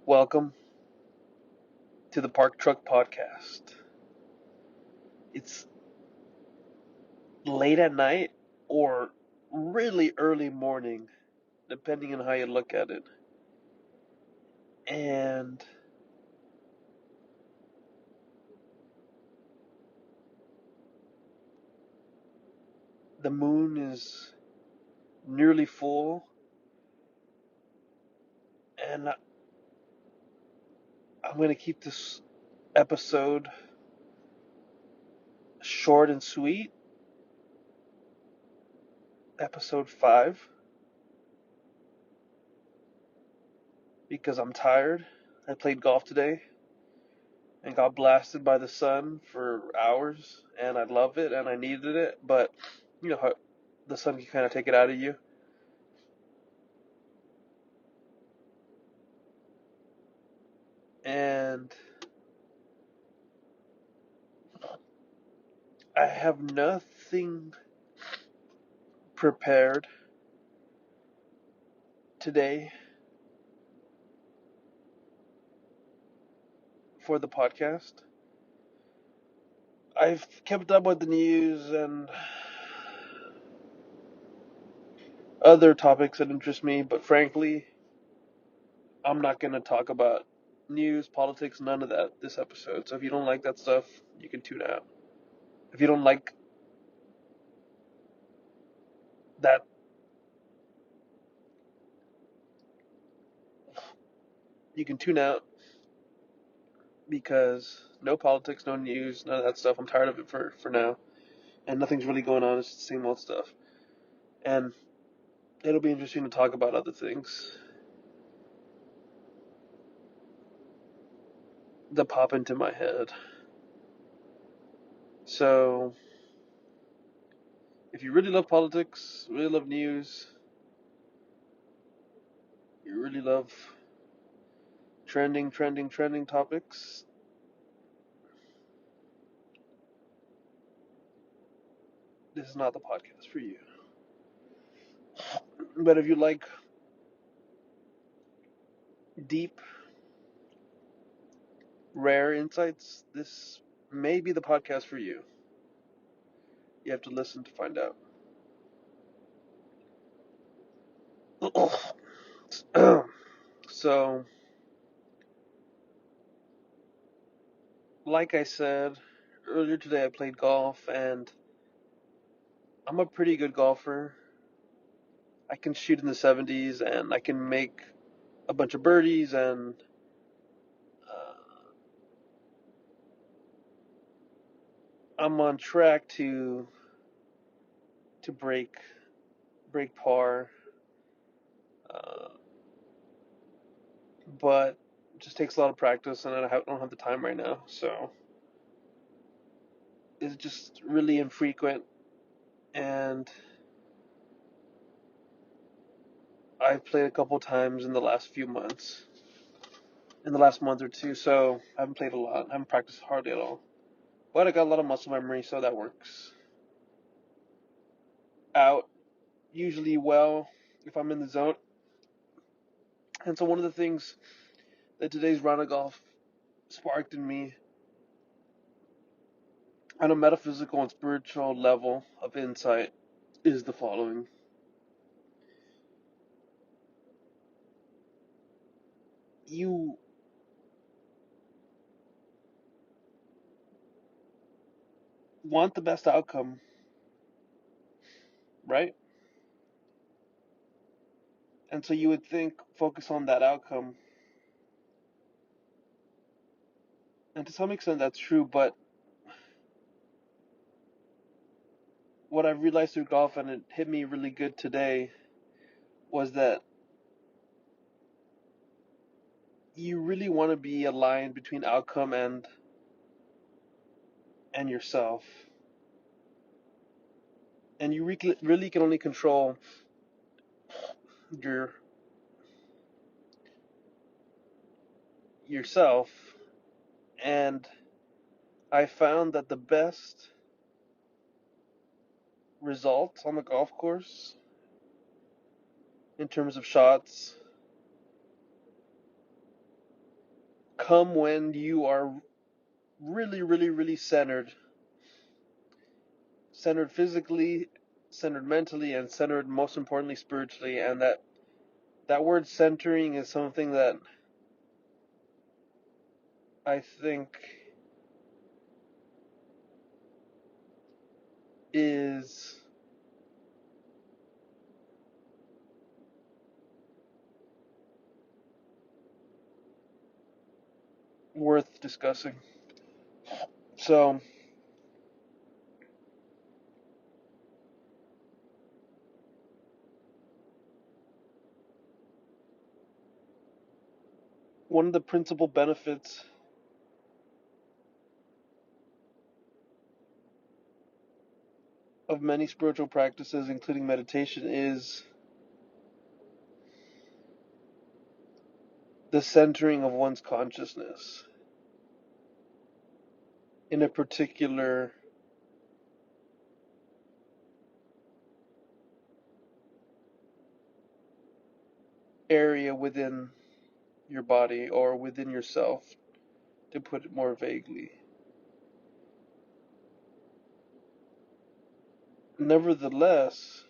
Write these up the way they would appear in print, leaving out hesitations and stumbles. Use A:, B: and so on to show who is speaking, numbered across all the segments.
A: Welcome to the Park Truck Podcast. It's late at night or really early morning, depending on how you look at it. And the moon is nearly full. And I'm going to keep this episode short and sweet. Episode 5. Because I'm tired. I played golf today and got blasted by the sun for hours. And I love it and I needed it. But you know how the sun can kind of take it out of you. And I have nothing prepared today for the podcast. I've kept up with the news and other topics that interest me, but frankly, I'm not going to talk about news, politics, none of that this episode. So if you don't like that stuff, you can tune out. If you don't like that, you can tune out because no politics, no news, none of that stuff. I'm tired of it for now. And nothing's really going on. It's the same old stuff. And it'll be interesting to talk about other things that pop into my head. So, if you really love politics, really love news, you really love trending topics, this is not the podcast for you. But if you like deep, rare insights, this may be the podcast for you. You have to listen to find out. So, like I said, earlier today I played golf and I'm a pretty good golfer. I can shoot in the 70s and I can make a bunch of birdies and uh, I'm on track to break par, uh, but it just takes a lot of practice and don't have the time right now, so it's just really infrequent. And I've played a couple times in the last month or two, so I haven't played a lot. I haven't practiced hardly at all, but I got a lot of muscle memory, so that works out usually well if I'm in the zone. And so one of the things that today's round of golf sparked in me on a metaphysical and spiritual level of insight is the following. You want the best outcome, right? And so you would think, focus on that outcome. And to some extent that's true, but what I've realized through golf, and it hit me really good today, was that you really want to be aligned between outcome and yourself. And you really can only control your yourself. And I found that the best results on the golf course in terms of shots come when you are really, really, really centered physically, centered mentally, and centered most importantly spiritually. And that word centering is something that I think is worth discussing. So, one of the principal benefits of many spiritual practices, including meditation, is the centering of one's consciousness in a particular area within your body or within yourself, to put it more vaguely. Nevertheless,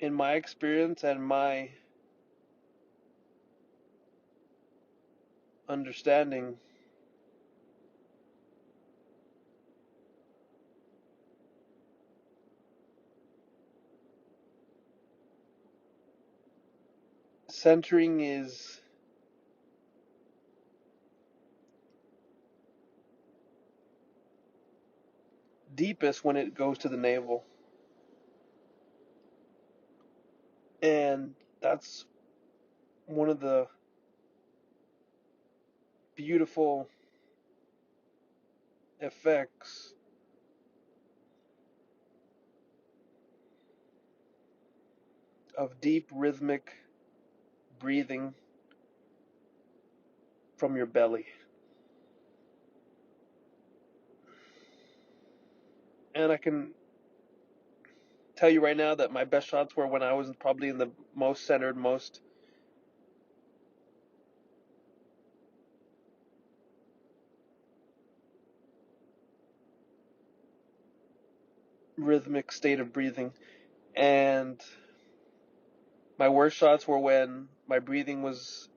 A: in my experience and my understanding, centering is deepest when it goes to the navel. And that's one of the beautiful effects of deep rhythmic breathing from your belly. And I can tell you right now that my best shots were when I was probably in the most centered, most rhythmic state of breathing. And my worst shots were when my breathing was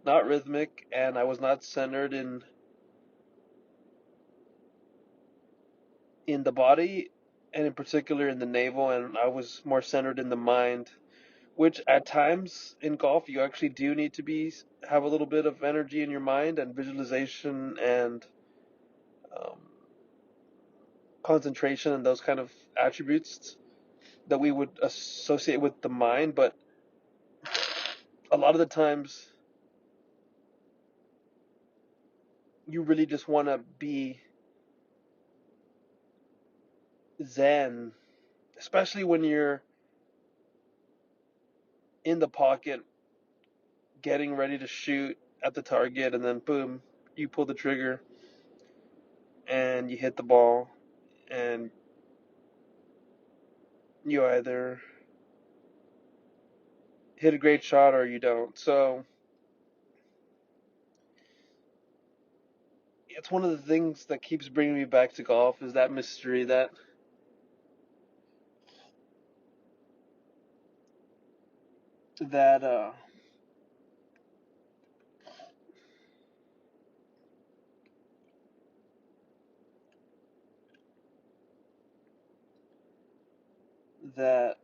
A: not rhythmic and I was not centered in the body, and in particular in the navel, and I was more centered in the mind, which at times in golf you actually do need to be have a little bit of energy in your mind and visualization and um, concentration and those kind of attributes that we would associate with the mind. But a lot of the times you really just want to be zen, especially when you're in the pocket getting ready to shoot at the target, and then boom, you pull the trigger and you hit the ball, and you either hit a great shot or you don't. So it's one of the things that keeps bringing me back to golf, is that mystery, that that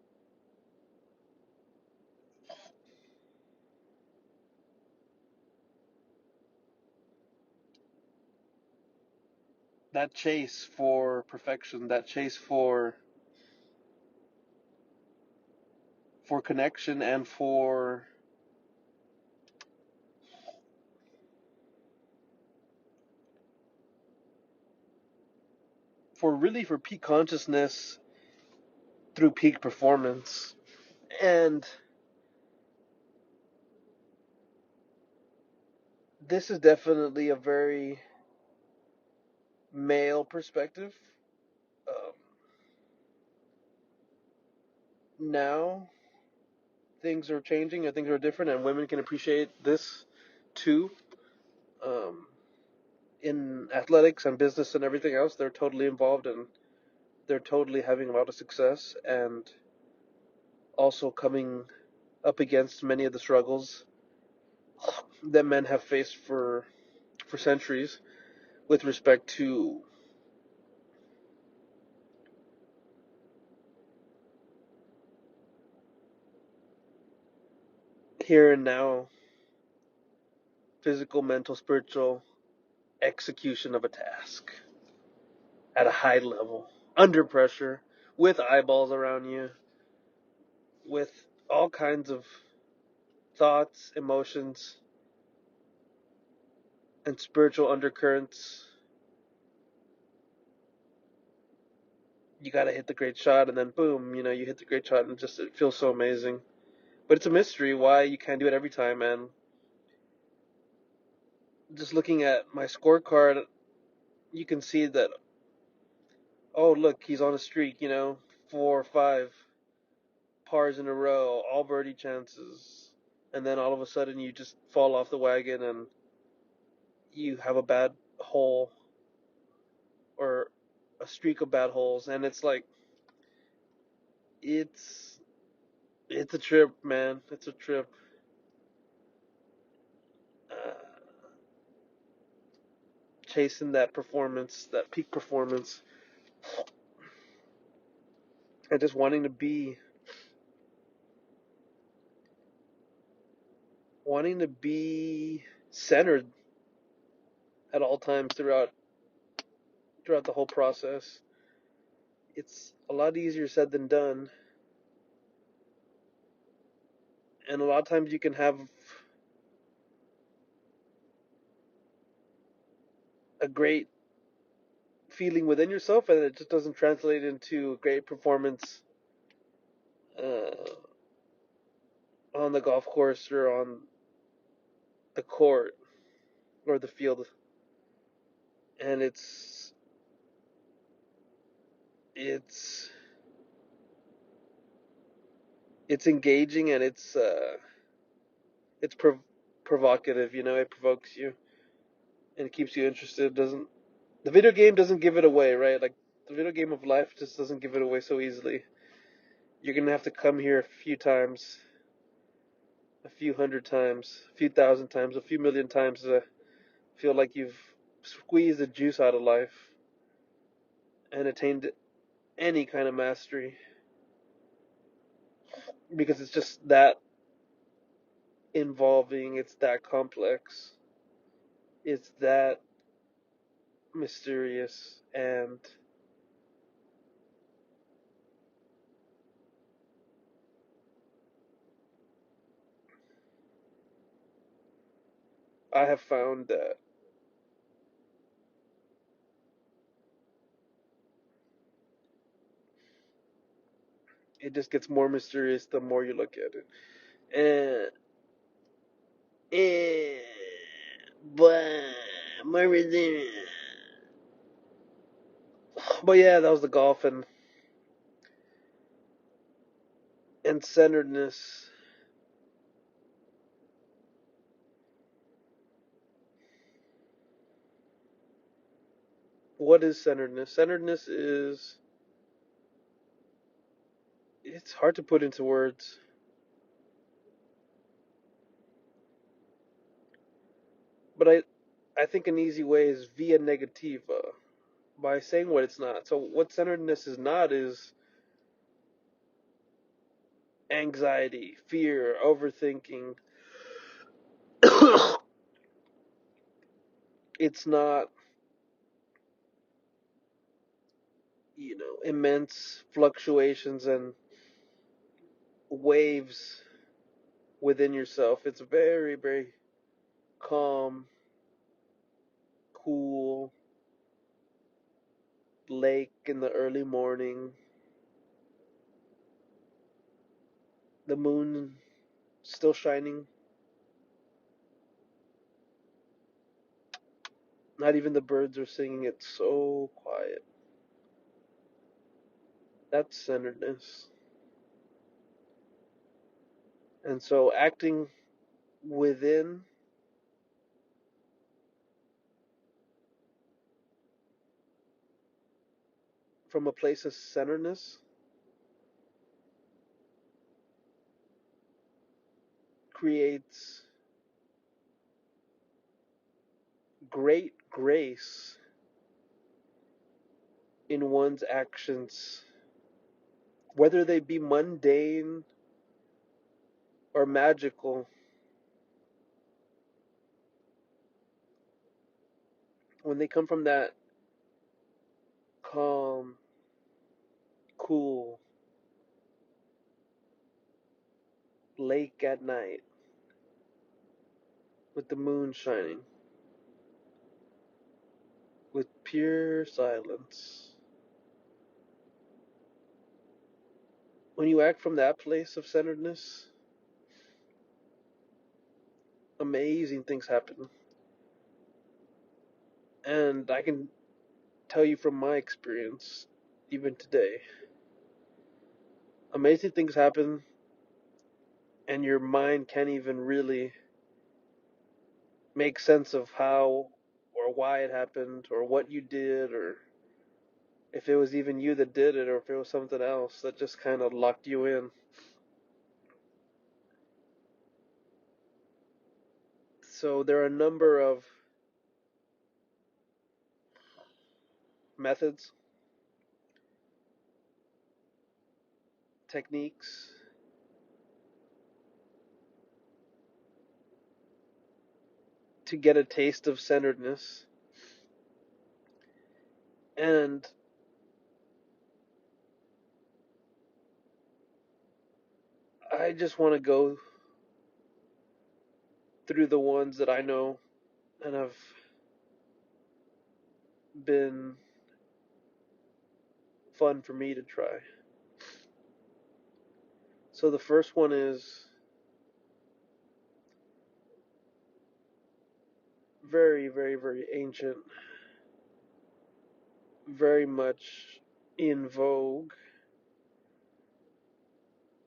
A: that chase for perfection, that chase for connection, and for peak consciousness through peak performance. And this is definitely a very male perspective. Um, Now things are changing and things are different, and women can appreciate this too. Um, in athletics and business and everything else, they're totally involved and they're totally having a lot of success and also coming up against many of the struggles that men have faced for centuries with respect to here and now, physical, mental, spiritual execution of a task at a high level, under pressure, with eyeballs around you, with all kinds of thoughts, emotions, and spiritual undercurrents. You gotta hit the great shot, and then boom, you hit the great shot, and just it feels so amazing. But it's a mystery why you can't do it every time, man. Just looking at my scorecard, you can see that, oh, look, he's on a streak, 4 or 5 pars in a row, all birdie chances. And then all of a sudden you just fall off the wagon and you have a bad hole or a streak of bad holes. And it's like, it's, it's a trip, man. It's a trip. Uh, Chasing that performance, that peak performance, and just wanting to be centered at all times throughout the whole process. It's a lot easier said than done, and a lot of times you can have a great feeling within yourself, and it just doesn't translate into a great performance uh, on the golf course or on the court or the field. And it's it's engaging and it's provocative. It provokes you and it keeps you interested. It doesn't The video game doesn't give it away, right? Like the video game of life just doesn't give it away so easily. You're gonna have to come here a few times, a few hundred times, a few thousand times, a few million times to feel like you've squeezed the juice out of life and attained any kind of mastery, because it's just that involving, it's that complex, it's that mysterious, and I have found that it just gets more mysterious the more you look at it. And Eh, but but yeah, that was the golf and centeredness. What is centeredness? Centeredness is, it's hard to put into words, but I think an easy way is via negativa, by saying what it's not. So what centeredness is not is anxiety, fear, overthinking. It's not, immense fluctuations and waves within yourself. It's very, very calm, cool lake in the early morning, the moon still shining, not even the birds are singing, it's so quiet. That's centeredness. And so acting within from a place of centeredness creates great grace in one's actions, whether they be mundane or magical. When they come from that calm, cool lake at night with the moon shining, with pure silence. When you act from that place of centeredness, amazing things happen. And I can tell you from my experience, even today, amazing things happen, and your mind can't even really make sense of how or why it happened, or what you did, or if it was even you that did it, or if it was something else that just kind of locked you in. So there are a number of methods, techniques to get a taste of centeredness. And I just want to go through the ones that I know and have been fun for me to try. So the first one is very, very, very ancient, very much in vogue,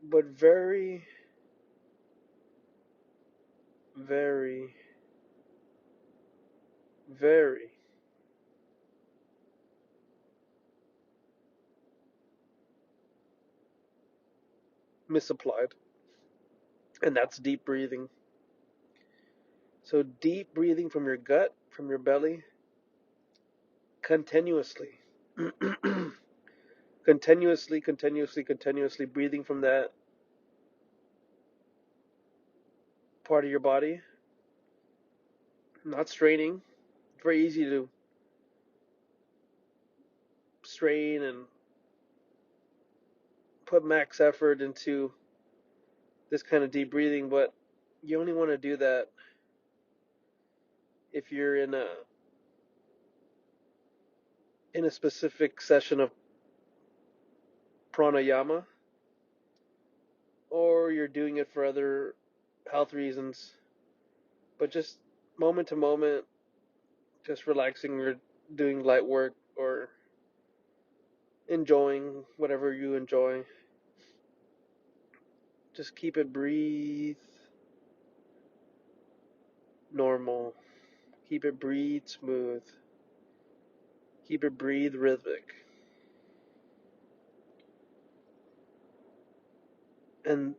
A: but very, very, very misapplied. And that's deep breathing. So deep breathing from your gut, from your belly, continuously. Continuously, continuously, continuously breathing from that part of your body, not straining. It's very easy to strain and put max effort into this kind of deep breathing, but you only want to do that if you're in a specific session of pranayama, or you're doing it for other health reasons, but just moment to moment, just relaxing or doing light work or enjoying whatever you enjoy. Just keep it breathe normal. Keep it breathe smooth. Keep it breathe rhythmic. And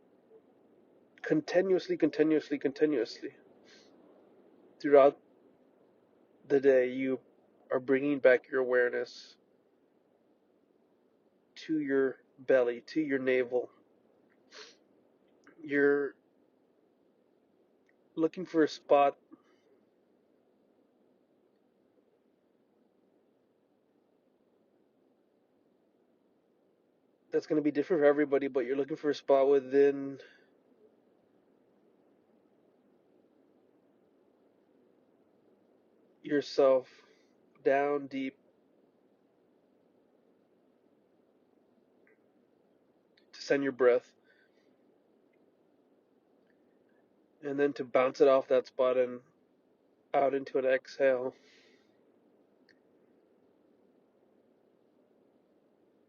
A: continuously, continuously, continuously throughout the day, you are bringing back your awareness to your belly, to your navel. You're looking for a spot that's going to be different for everybody, but you're looking for a spot within yourself, down deep, to send your breath, and then to bounce it off that spot and out into an exhale.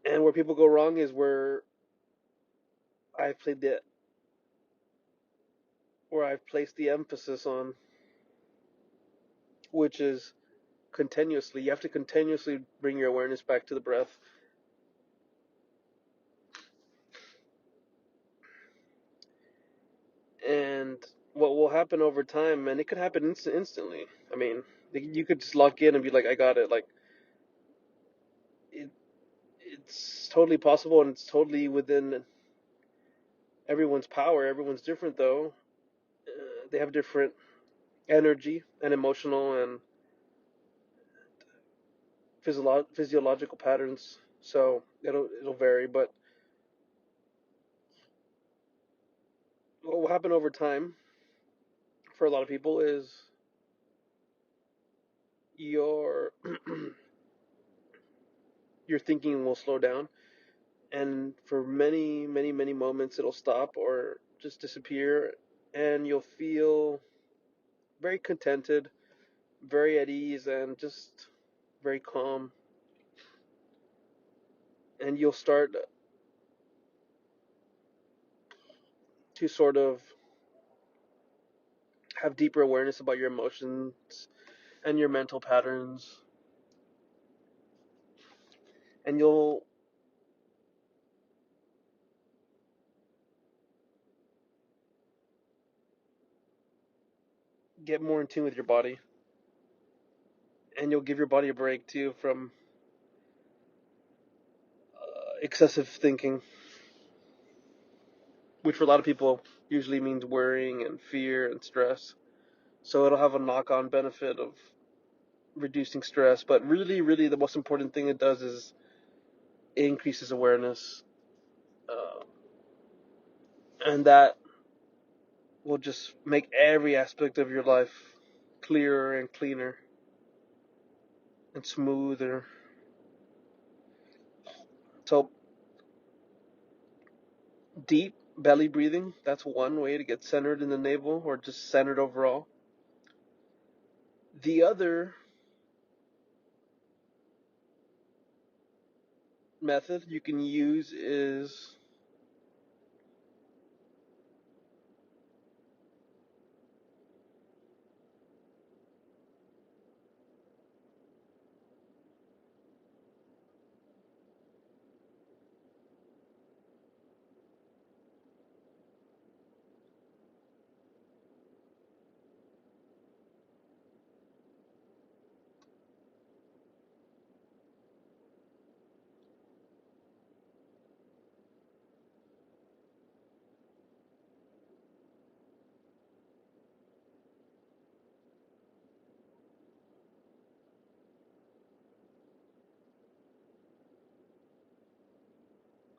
A: And where people go wrong is I've played the where I've placed the emphasis on, which is continuously. You have to continuously bring your awareness back to the breath. will happen over time, and it could happen instantly. I mean, you could just lock in and be like, I got it. Like, it, it's totally possible, and it's totally within everyone's power. Everyone's different, though. They have different energy and emotional and physiological patterns, so it'll vary. But what will happen over time for a lot of people is your your thinking will slow down, and for many, many, many moments it'll stop or just disappear, and you'll feel very contented, very at ease, and just very calm. And you'll start to sort of have deeper awareness about your emotions and your mental patterns, and you'll get more in tune with your body, and you'll give your body a break too from excessive thinking, which for a lot of people usually means worrying and fear and stress. So it'll have a knock-on benefit of reducing stress, but really, really the most important thing it does is it increases awareness, uh, and that will just make every aspect of your life clearer and cleaner and smoother. So deep belly breathing, that's one way to get centered in the navel or just centered overall. The other method you can use is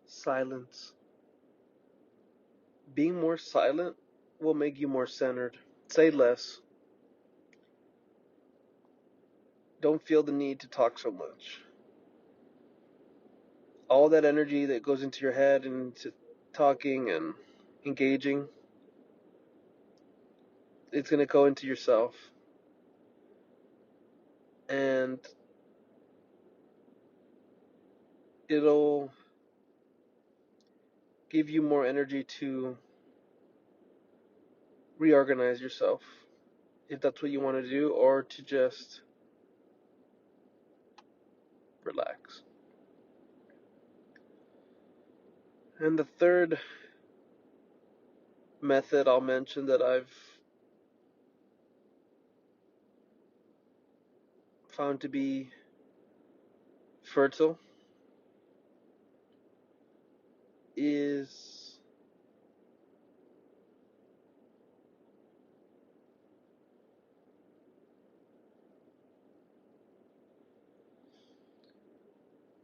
A: silence. Being more silent will make you more centered. Say less. Don't feel the need to talk so much. All that energy that goes into your head and into talking and engaging, it's going to go into yourself. And it'll give you more energy to reorganize yourself if that's what you want to do, or to just relax. And the third method I'll mention that I've found to be fertile is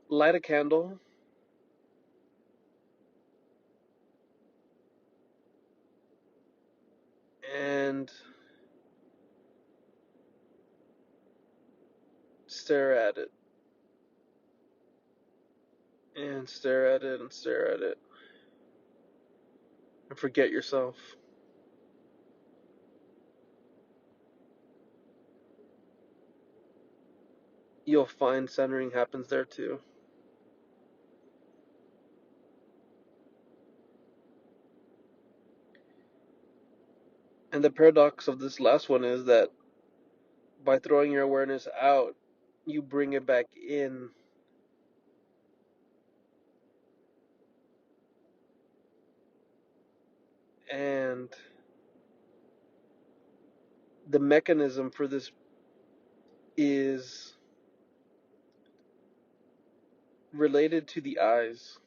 A: light a candle and stare at it and stare at it and stare at it and forget yourself. You'll find centering happens there too. And the paradox of this last one is that by throwing your awareness out, you bring it back in, and the mechanism for this is related to the eyes,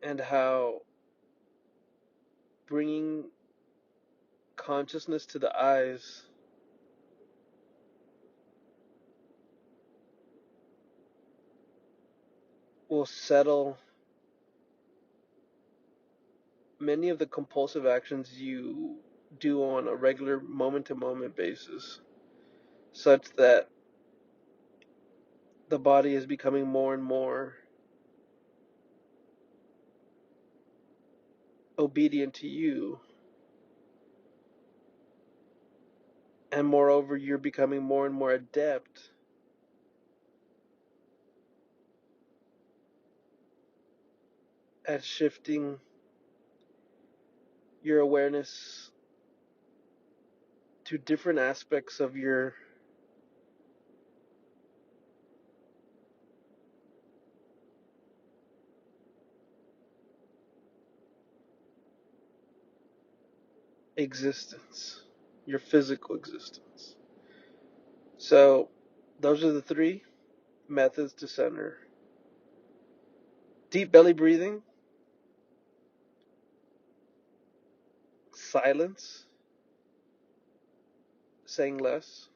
A: and how bringing consciousness to the eyes will settle many of the compulsive actions you do on a regular moment to moment basis, such that the body is becoming more and more obedient to you, and moreover, you're becoming more and more adept at shifting your awareness to different aspects of your existence, your physical existence. So, those are the three methods to center: deep belly breathing, silence, saying less,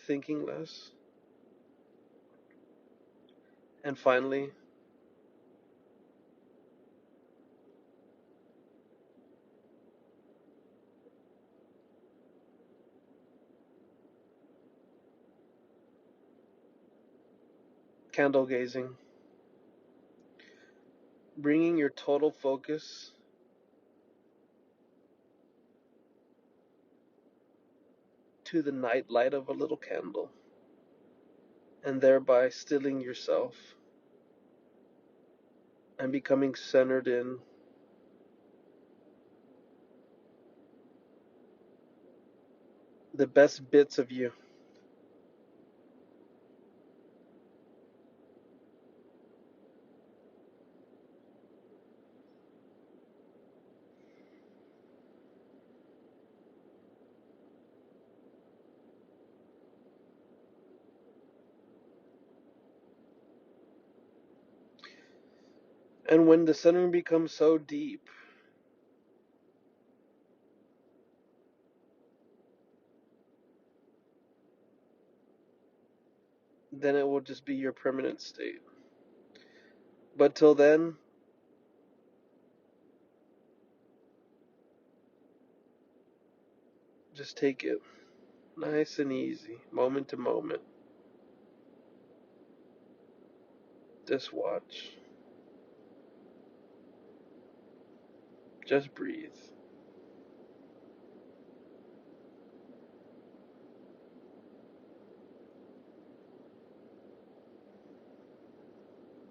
A: thinking less, and finally, candle gazing, bringing your total focus to the night light of a little candle, and thereby stilling yourself and becoming centered in the best bits of you. And when the centering becomes so deep, then it will just be your permanent state. But till then, just take it nice and easy, moment to moment. Just watch. Just breathe.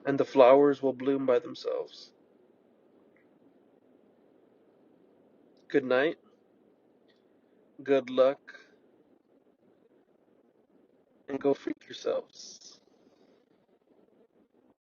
A: And the flowers will bloom by themselves. Good night. Good luck. And go freak yourselves.